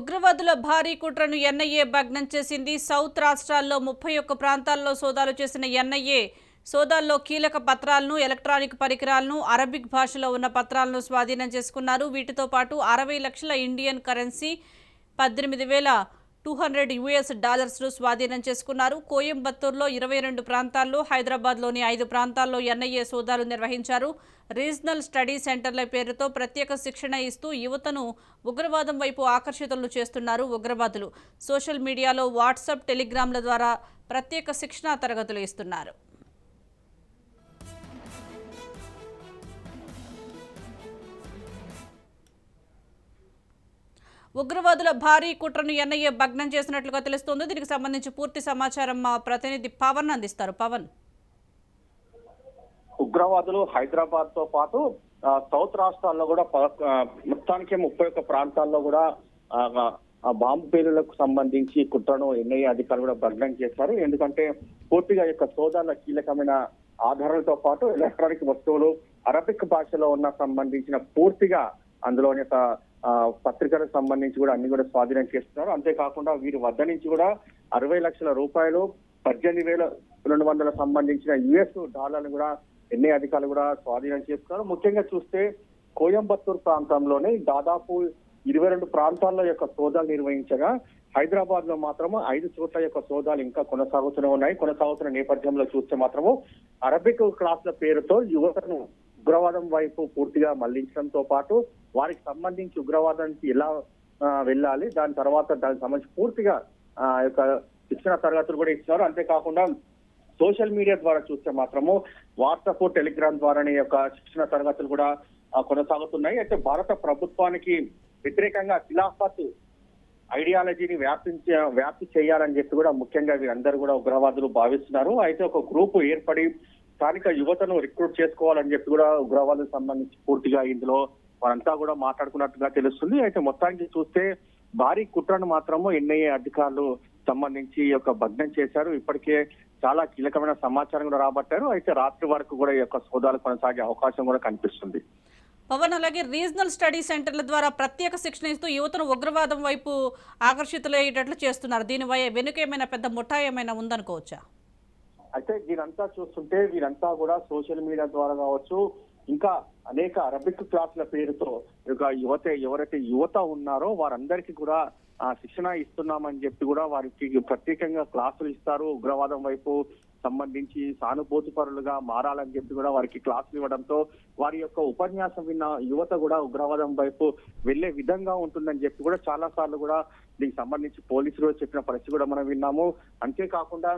ఉగ్రవాదుల భారీ కుట్రను ఎన్ఐఏ భగ్నం చేసింది. సౌత్ రాష్ట్రాల్లో 31 ప్రాంతాల్లో సోదాలు చేసిన ఎన్ఐఏ సోదాల్లో కీలక పత్రాలను, ఎలక్ట్రానిక్ పరికరాలను, అరబిక్ భాషలో ఉన్న పత్రాలను స్వాధీనం చేసుకున్నారు. వీటితో పాటు 60 లక్షల ఇండియన్ కరెన్సీ, 18,200 యుఎస్ డాలర్స్ను స్వాధీనం చేసుకున్నారు. కోయంబత్తూరులో 22 ప్రాంతాల్లో, హైదరాబాద్లోని 5 ప్రాంతాల్లో ఎన్ఐఏ సోదాలు నిర్వహించారు. రీజనల్ స్టడీ సెంటర్ల పేరుతో ప్రత్యేక శిక్షణ ఇస్తూ యువతను ఉగ్రవాదం వైపు ఆకర్షితులను చేస్తున్నారు ఉగ్రవాదులు. సోషల్ మీడియాలో వాట్సాప్, టెలిగ్రామ్ల ద్వారా ప్రత్యేక శిక్షణా తరగతులు ఇస్తున్నారు. ఉగ్రవాదుల భారీ కుట్రను ఎన్ఐఏ భగ్నం చేసినట్లుగా తెలుస్తోంది. దీనికి సంబంధించి పూర్తి సమాచారం మా ప్రతినిధి పవన్ అందిస్తారు. పవన్, ఉగ్రవాదులు హైదరాబాద్ తో పాటు సౌత్ రాష్ట్రాల్లో కూడా మొత్తానికి 31 ప్రాంతాల్లో కూడా బాంబు పేలులకు సంబంధించి కుట్రను ఎన్ఐఏ అధికారులు కూడా భగ్నం చేశారు. ఎందుకంటే పూర్తిగా యొక్క సోదాల కీలకమైన ఆధారాలతో పాటు ఎలక్ట్రానిక్ వస్తువులు, అరబిక్ భాషలో ఉన్న సంబంధించిన పూర్తిగా అందులోని పత్రికలకు సంబంధించి కూడా అన్ని కూడా స్వాధీనం చేస్తున్నారు. అంతేకాకుండా వీరి వద్ద నుంచి కూడా 60 లక్షల రూపాయలు, 18,200 సంబంధించిన యుఎస్ డాలర్లు కూడా ఎన్ఐఏ అధికారులు కూడా స్వాధీనం చేస్తున్నారు. ముఖ్యంగా చూస్తే కోయంబత్తూరు ప్రాంతంలోనే దాదాపు 22 ప్రాంతాల్లో యొక్క సోదాలు నిర్వహించగా హైదరాబాద్ లో మాత్రము 5 చోట్ల యొక్క సోదాలు ఇంకా కొనసాగుతూనే ఉన్నాయి. కొనసాగుతున్న నేపథ్యంలో చూస్తే మాత్రము అరబిక్ క్లాసుల పేరుతో యువతను ఉగ్రవాదం వైపు పూర్తిగా మళ్లించడంతో పాటు వారికి సంబంధించి ఉగ్రవాదానికి ఎలా వెళ్ళాలి, దాని తర్వాత దానికి సంబంధించి పూర్తిగా యొక్క శిక్షణ తరగతులు కూడా ఇస్తున్నారు. అంతేకాకుండా సోషల్ మీడియా ద్వారా చూస్తే మాత్రము వాట్సాప్, టెలిగ్రామ్ ద్వారానే యొక్క శిక్షణ తరగతులు కూడా కొనసాగుతున్నాయి. అయితే భారత ప్రభుత్వానికి వ్యతిరేకంగా ఖిలాఫత్ ఐడియాలజీని వ్యాప్తి చేయాలని చెప్పి కూడా ముఖ్యంగా వీరందరూ కూడా ఉగ్రవాదులు భావిస్తున్నారు. అయితే ఒక గ్రూప్ ఏర్పడి స్థానిక యువతను రిక్రూట్ చేసుకోవాలని చెప్పి కూడా ఉగ్రవాదులకు సంబంధించి పూర్తిగా ఇందులో వారంతా కూడా మాట్లాడుకున్నట్టుగా తెలుస్తుంది. అయితే మొత్తానికి చూస్తే భారీ కుట్రను మాత్రము ఎన్ఐఏ అధికారులు సంబంధించి యొక్క భగ్నం చేశారు. ఇప్పటికే చాలా కీలకమైన సమాచారం కూడా రాబట్టారు. అయితే రాత్రి వరకు కూడా ఈ యొక్క సోదాలు కొనసాగే అవకాశం కూడా కనిపిస్తుంది. పవన్, అలాగే రీజనల్ స్టడీ సెంటర్ల ద్వారా ప్రత్యేక శిక్షణ ఇస్తూ యువతను ఉగ్రవాదం వైపు ఆకర్షితులయ్యేటట్లు చేస్తున్నారు. దీని వెనుక ఏమైనా పెద్ద ముఠా ఏమైనా ఉందనుకోవచ్చా? అయితే వీరంతా చూస్తుంటే వీరంతా కూడా సోషల్ మీడియా ద్వారా కావచ్చు, ఇంకా అనేక అరబిక్ క్లాసుల పేరుతో ఎవరైతే యువత ఉన్నారో వారందరికీ కూడా శిక్షణ ఇస్తున్నామని చెప్పి కూడా వారికి ప్రత్యేకంగా క్లాసులు ఇస్తారు. ఉగ్రవాదం వైపు సంబంధించి సానుభూతి పరులుగా మారాలని చెప్పి కూడా వారికి క్లాసులు ఇవ్వడంతో వారి యొక్క ఉపన్యాసం విన్న యువత కూడా ఉగ్రవాదం వైపు వెళ్లే విధంగా ఉంటుందని చెప్పి కూడా చాలా సార్లు కూడా దీనికి సంబంధించి పోలీసులు చెప్పిన పరిస్థితి కూడా మనం విన్నాము. అంతేకాకుండా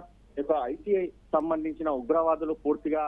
ఐటీఐ సంబంధించిన ఉగ్రవాదులు పూర్తిగా